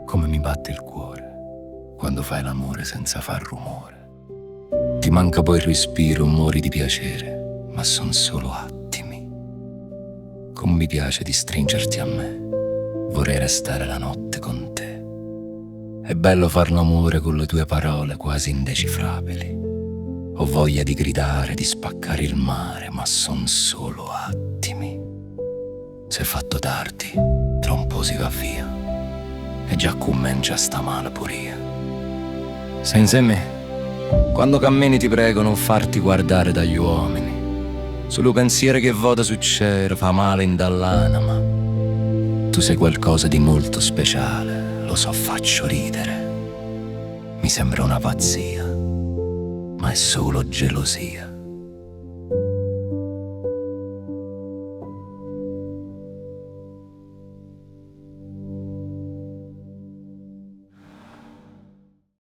Come mi batte il cuore quando fai l'amore senza far rumore. Ti manca poi il respiro, muori di piacere, ma son solo attimi. Come mi piace di stringerti a me, vorrei restare la notte con te. È bello far l'amore con le tue parole quasi indecifrabili. Ho voglia di gridare, di spaccare il mare, ma son solo attimi. Se è fatto tardi, tra un po' si va via, e già comincia sta male puria. Sei insieme? Quando cammini ti prego non farti guardare dagli uomini. Solo pensiero che vota succede fa male in dall'anima. Tu sei qualcosa di molto speciale, lo so, faccio ridere. Mi sembra una pazzia, ma è solo gelosia.